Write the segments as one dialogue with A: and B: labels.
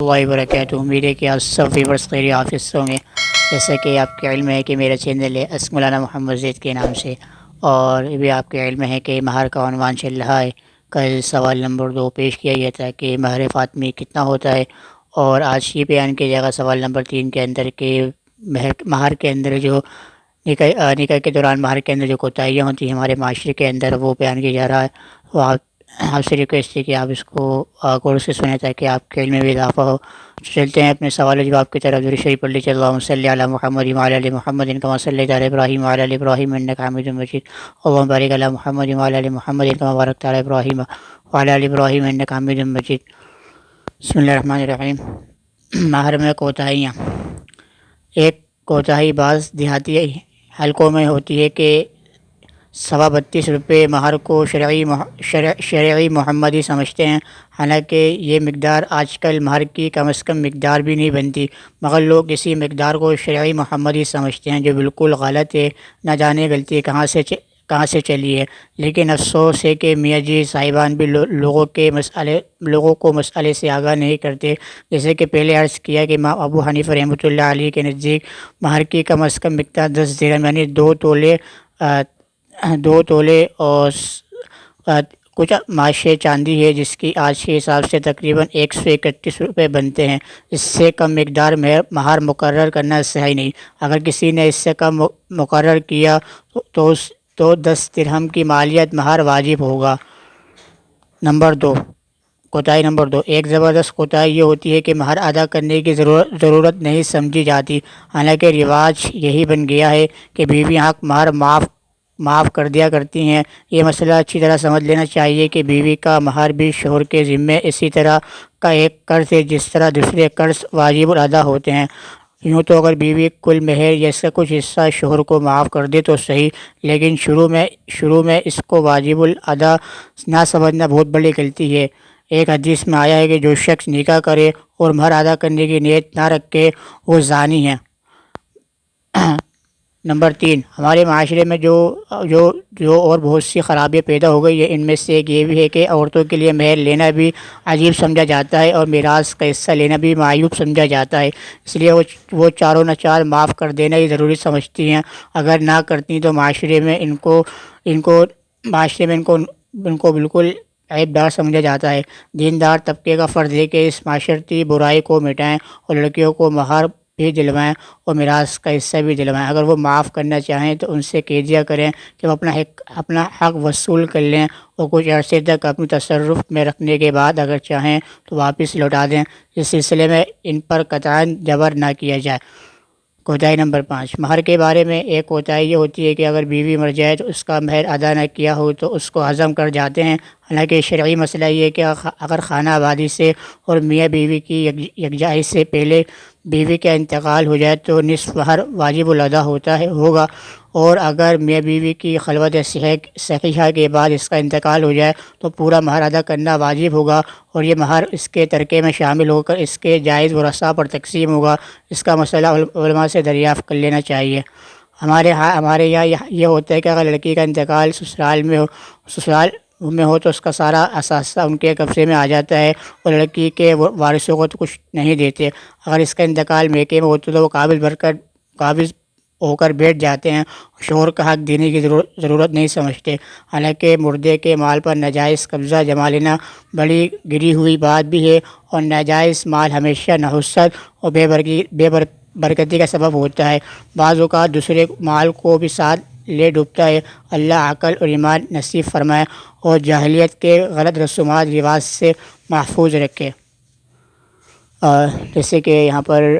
A: اللہ وبرکاتہ۔ امید ہے کہ آپ سب ویورس خیر حافظ ہوں گے۔ جیسا کہ آپ کے علم ہے کہ میرا چینل ہے مولانا محمد زید کے نام سے، اور یہ بھی آپ کے علم ہے کہ مہر کا عنوان چل رہا ہے۔ کل سوال نمبر 2 پیش کیا گیا تھا کہ مہر فاطمی کتنا ہوتا ہے، اور آج یہ بیان کیا جائے گا سوال نمبر 3 کے اندر کہ مہر کے اندر جو نکاح کے دوران مہر کے اندر جو کوتاہیاں ہوتی ہیں ہمارے معاشرے کے اندر، وہ بیان کیا جا رہا ہے۔ وہ آپ سے ریکویسٹ ہے کہ آپ اس کو غور سے سنیں تاکہ آپ کے علم میں بھی اضافہ ہو۔ چلتے ہیں اپنے سوال و جواب کی طرف۔ درود شریف پڑھ لیجیے۔ اللہم صلی علی محمد وعلی آل محمد کما صلیت علی ابراہیم وعلی آل ابراہیم انک حمید مجید۔ اللہم بارک علی محمد وعلی آل محمد کما بارکت علی ابراہیم وعلی آل ابراہیم انک حمید مجید۔ بسم اللہ الرحمن الرحیم۔ مہر میں کوتاہیاں۔ ایک کوتاہی بعض دیہاتی حلقوں میں ہوتی ہے کہ 32.25 روپے مہر کو شرعی محمدی سمجھتے ہیں، حالانکہ یہ مقدار آج کل مہر کی کم از کم مقدار بھی نہیں بنتی، مگر لوگ اسی مقدار کو شرعی محمدی سمجھتے ہیں، جو بالکل غلط ہے۔ نہ جانے غلطی کہاں سے چلی ہے، لیکن افسوس ہے کہ میاں جی صاحبان بھی لوگوں کو مسئلے سے آگاہ نہیں کرتے۔ جیسے کہ پہلے عرض کیا کہ امام ابو حنیفہ رحمۃ اللہ علیہ کے نزدیک مہر کی کم از کم مقدار 10 درہم یعنی 2 تولے اور کچھ معاشے چاندی ہے، جس کی آج کے حساب سے تقریباً 131 روپے بنتے ہیں۔ اس سے کم مقدار مہر مقرر کرنا صحیح نہیں۔ اگر کسی نے اس سے کم مقرر کیا تو 10 درہم کی مالیت مہر واجب ہوگا۔ نمبر 2، کوتاہی نمبر 2۔ ایک زبردست کوتاہی یہ ہوتی ہے کہ مہر ادا کرنے کی ضرورت نہیں سمجھی جاتی، حالانکہ رواج یہی بن گیا ہے کہ بیوی حق مہر معاف کر دیا کرتی ہیں۔ یہ مسئلہ اچھی طرح سمجھ لینا چاہیے کہ بیوی کا مہر بھی شوہر کے ذمے اسی طرح کا ایک قرض ہے جس طرح دوسرے قرض واجب الادا ہوتے ہیں۔ یوں تو اگر بیوی کل مہر یا اس کا کچھ حصہ شوہر کو معاف کر دے تو صحیح، لیکن شروع میں اس کو واجب الادا نہ سمجھنا بہت بڑی غلطی ہے۔ ایک حدیث میں آیا ہے کہ جو شخص نکاح کرے اور مہر ادا کرنے کی نیت نہ رکھے وہ زانی ہے۔ نمبر 3، ہمارے معاشرے میں جو اور بہت سی خرابیاں پیدا ہو گئی ہے، ان میں سے ایک یہ بھی ہے کہ عورتوں کے لیے مہر لینا بھی عجیب سمجھا جاتا ہے اور میراث کا حصہ لینا بھی معیوب سمجھا جاتا ہے۔ اس لیے وہ چاروں نچار معاف کر دینا ہی ضروری سمجھتی ہیں۔ اگر نہ کرتی تو معاشرے میں ان کو بالکل عیب دار سمجھا جاتا ہے۔ دیندار طبقے کا فرض ہے کہ اس معاشرتی برائی کو مٹائیں اور لڑکیوں کو مہر بھی دلوائیں اور میراث کا حصہ بھی دلوائیں۔ اگر وہ معاف کرنا چاہیں تو ان سے کہہ دیا کریں کہ وہ اپنا حق وصول کر لیں اور کچھ عرصے تک اپنے تصرف میں رکھنے کے بعد اگر چاہیں تو واپس لوٹا دیں۔ اس سلسلے میں ان پر قطعاً جبر نہ کیا جائے۔ کوتاہی نمبر 5، مہر کے بارے میں ایک کوتاہی یہ ہوتی ہے کہ اگر بیوی مر جائے تو اس کا مہر ادا نہ کیا ہو تو اس کو ہضم کر جاتے ہیں، حالانکہ شرعی مسئلہ یہ ہے کہ اگر خانہ آبادی سے اور میاں بیوی کی یکجائی سے پہلے بیوی کا انتقال ہو جائے تو نصف مہر واجب الادا ہوگا، اور اگر میاں بیوی کی خلوت صحیحہ کے بعد اس کا انتقال ہو جائے تو پورا مہر ادا کرنا واجب ہوگا، اور یہ مہر اس کے ترکے میں شامل ہو کر اس کے جائز ورثاء پر تقسیم ہوگا۔ اس کا مسئلہ علماء سے دریافت کر لینا چاہیے۔ ہمارے یہاں یہ ہوتا ہے کہ اگر لڑکی کا انتقال سسرال میں ہو تو اس کا سارا اثاثہ ان کے قبضے میں آ جاتا ہے اور لڑکی کے وارثوں کو تو کچھ نہیں دیتے۔ اگر اس کا انتقال میکے میں ہوتا تو وہ قابض ہو کر بیٹھ جاتے ہیں، شوہر کا حق دینے کی ضرورت نہیں سمجھتے۔ حالانکہ مردے کے مال پر ناجائز قبضہ جما لینا بڑی گری ہوئی بات بھی ہے، اور ناجائز مال ہمیشہ نحوست اور بے برکتی کا سبب ہوتا ہے، بعض اوقات دوسرے مال کو بھی ساتھ لے ڈوبتا ہے۔ اللہ عقل اور ایمان نصیب فرمائے اور جاہلیت کے غلط رسومات رواج سے محفوظ رکھے۔ جیسے کہ یہاں پر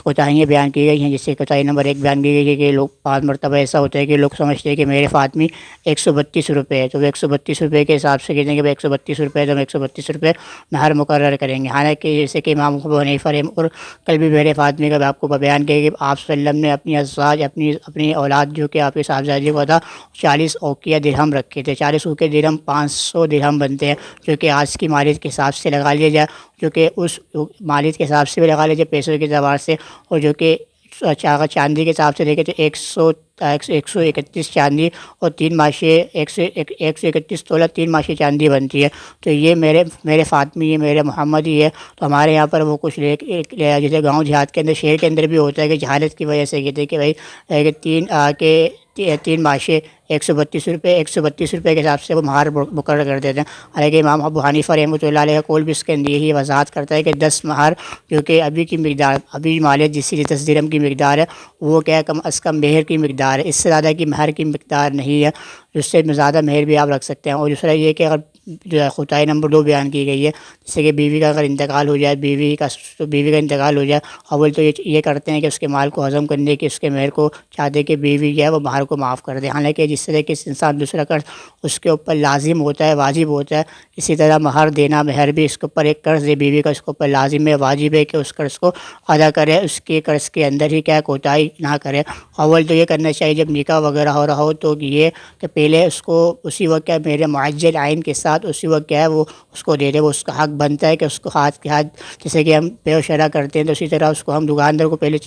A: کوتاہیاں بیان کی گئی ہیں، جیسے کوتاہی نمبر 1 بیان کی گئی ہے کہ لوگ 5 مرتبہ ایسا ہوتا ہے کہ لوگ سمجھتے ہیں کہ میرے فاطمی 132 روپے ہے، تو وہ 132 روپے کے حساب سے کہتے ہیں کہ 132 روپے تو ہم 132 روپے مہر مقرر کریں گے، حالانکہ جیسے کہ امام ابو حنیفہ اور کل بھی میرے فاطمی کا آپ کو بیان کیا کہ آپ صلی اللہ علیہ وسلم نے اپنی ازواج اپنی اولاد جو کہ آپ کے صاحبزادی کو تھا 40 اوقیہ درہم رکھے تھے۔ 40 اوقیہ درہم 500 درہم بنتے ہیں، جو کہ آج کی مالیت کے حساب سے لگا لیا جائے، جو کہ اس مالیت کے حساب سے بھی لگا لیا جائے پیسوں کے اعتبار سے، اور جو کہ اگر چاندی کے حساب سے دیکھیں تو 131 چاندی اور 3 ماشے 131 تولہ 3 ماشے چاندی بنتی ہے. تو یہ میرے فاطمی ہے، میرے محمدی ہے. تو ہمارے یہاں پر وہ کچھ جیسے گاؤں دیہات کے اندر، شہر کے اندر بھی ہوتا ہے کہ جہالت کی وجہ سے کہتے ہیں کہ بھائی کہ 3 ماشے 132 روپے کے حساب سے وہ مہار مقرر کر دیتے ہیں. حالانکہ امام ابو حنیفہ رحمۃ اللہ علیہ کا قول بھی اس کے اندر یہی وضاحت کرتا ہے کہ 10 مہار، کیونکہ ابھی کی مقدار، ابھی مالیت جس 10 درہم کی مقدار ہے وہ کیا ہے کم از کم مہر کی مقدار ہے، اس سے زیادہ کی مہر کی مقدار نہیں ہے. اس سے زیادہ مہر بھی آپ رکھ سکتے ہیں. اور دوسرا یہ کہ اگر جو ہے خطائی نمبر 2 بیان کی گئی ہے، جیسے کہ بیوی کا اگر انتقال ہو جائے، بیوی کا انتقال ہو جائے، اول تو یہ کرتے ہیں کہ اس کے مال کو ہضم کرنے کی، اس کے مہر کو چاہتے کہ بیوی جو ہے وہ مہر کو معاف کر دے. حالانکہ جس طرح کے انسان دوسرا قرض اس کے اوپر لازم ہوتا ہے، واجب ہوتا ہے، اسی طرح مہر دینا، مہر بھی اس کے اوپر ایک قرض ہے بیوی کا، اس کے اوپر لازم ہے، واجب ہے کہ اس قرض کو ادا کرے، اس کے قرض کے اندر ہی کیا کوتاہی نہ کرے. اول تو یہ کرنا چاہیے جب نکاح وغیرہ ہو رہا ہو تو یہ کہ پہلے اس کو اسی وقت کیا میرے معجل عین کے ساتھ اسی وقت کیا ہے وہ اس کو دے دے. وہ اس کا حق بنتا ہے کہ اس کو ہاتھ کے ہاتھ، جیسے کہ ہم بے و شرح کرتے ہیں تو اسی طرح اس کو ہم دکاندار کو پہلے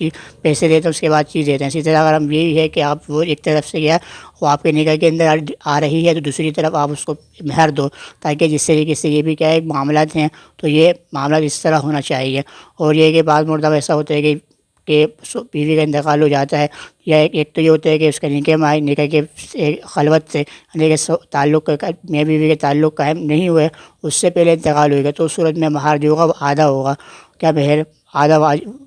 A: پیسے دیتے ہیں، اس کے بعد چیز دیتے ہیں. اسی طرح اگر ہم یہی ہے کہ آپ وہ ایک طرف سے کیا وہ آپ کے نکاح کے اندر آ رہی ہے تو دوسری طرف آپ اس کو مہر دو، تاکہ جس طریقے سے یہ بھی کیا ہے معاملات ہیں تو یہ معاملات اس طرح ہونا چاہیے. اور یہ کہ بعض مرتبہ ایسا ہوتا ہے کہ بیوی کا انتقال ہو جاتا ہے، یا ایک تو یہ ہوتا ہے کہ اس کا نکاح کے خلوت سے یعنی کہ تعلق میں بیوی کے تعلق قائم نہیں ہوئے، اس سے پہلے انتقال ہوئے گا، تو اس صورت میں مہر جو ہوگا وہ آدھا ہوگا. کیا مہر آدھا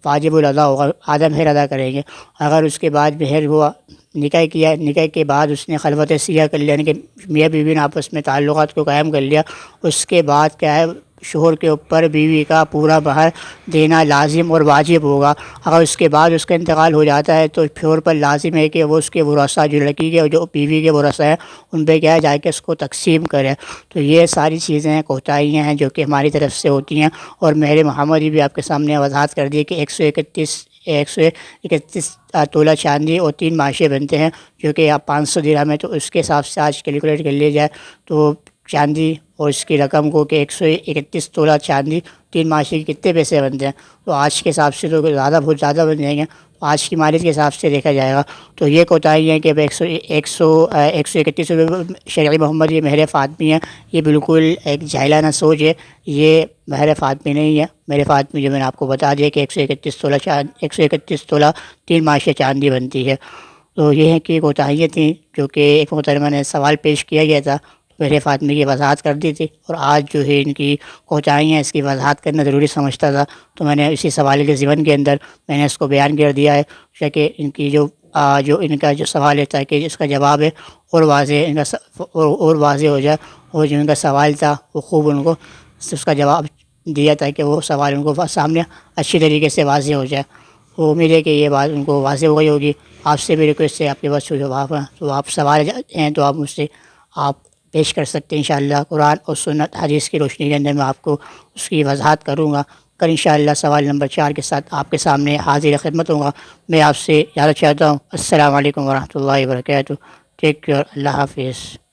A: واجب الادا ہوگا، آدھا مہر ادا کریں گے. اگر اس کے بعد مہر ہوا، نکاح کے بعد اس نے خلوت سیاہ کر لیا، یعنی کہ میاں بیوی نے آپس میں تعلقات کو قائم کر لیا، اس کے بعد کیا ہے شوہر کے اوپر بیوی کا پورا مہر دینا لازم اور واجب ہوگا. اگر اس کے بعد اس کا انتقال ہو جاتا ہے تو شوہر پر لازم ہے کہ وہ اس کے ورثاء، جو لڑکی کے اور جو بیوی کے ورثاء ہیں، ان پہ کیا ہے جا کے اس کو تقسیم کرے. تو یہ ساری چیزیں کوتاہیاں ہیں جو کہ ہماری طرف سے ہوتی ہیں. اور مہر محمدی بھی آپ کے سامنے وضاحت کر دی کہ 131 تولہ چاندی اور 3 ماشے بنتے ہیں، جو کہ آپ 500 درہم ہے. تو اس کے حساب سے آج کیلکولیٹ کر لیا جائے تو چاندی اور اس کی رقم کو کہ 131 تولہ چاندی 3 ماشے کے کتنے پیسے بنتے ہیں، تو آج کے حساب سے تو بہت زیادہ بن جائیں گے. آج کی مالیت کے حساب سے دیکھا جائے گا تو یہ کوتاہی ہے کہ 131 روپئے شرعی محمدی مہر فاطمی ہے. یہ بالکل ایک جاہلانہ سوچ ہے، یہ مہر فاطمی نہیں ہے. مہر فاطمی جو میں نے آپ کو بتا دیا کہ 131 تولہ 3 ماشے چاندی بنتی ہے. تو یہ ہے کہ کوتاہیاں تھیں جو کہ ایک محترمہ نے سوال پیش کیا گیا تھا، مہر فاطمی کی وضاحت کر دی تھی. اور آج جو ہے ان کی کوتاہیاں، اس کی وضاحت کرنا ضروری سمجھتا تھا، تو میں نے اسی سوال کے ضمن کے اندر میں نے اس کو بیان کر دیا ہے کہ ان کی جو ان کا جو سوال ہے تاکہ اس کا جواب ہے اور واضح ہو جائے. اور جو ان کا سوال تھا وہ خوب ان کو اس کا جواب دیا تاکہ وہ سوال ان کو سامنے اچھی طریقے سے واضح ہو جائے. وہ امید ہے کہ یہ بات ان کو واضح ہو گئی ہوگی. آپ سے بھی ریکویسٹ ہے، آپ کے پاس جو جواب ہے تو آپ سوال ہیں تو آپ مجھ سے آپ پیش کر سکتے ہیں. انشاءاللہ قرآن اور سنت حدیث کی روشنی کے اندر میں آپ کو اس کی وضاحت کروں گا. کل انشاءاللہ سوال نمبر 4 کے ساتھ آپ کے سامنے حاضر خدمت ہوں گا. میں آپ سے اجازت چاہتا ہوں. السلام علیکم ورحمۃ اللہ وبرکاتہ. Take care. اللہ حافظ.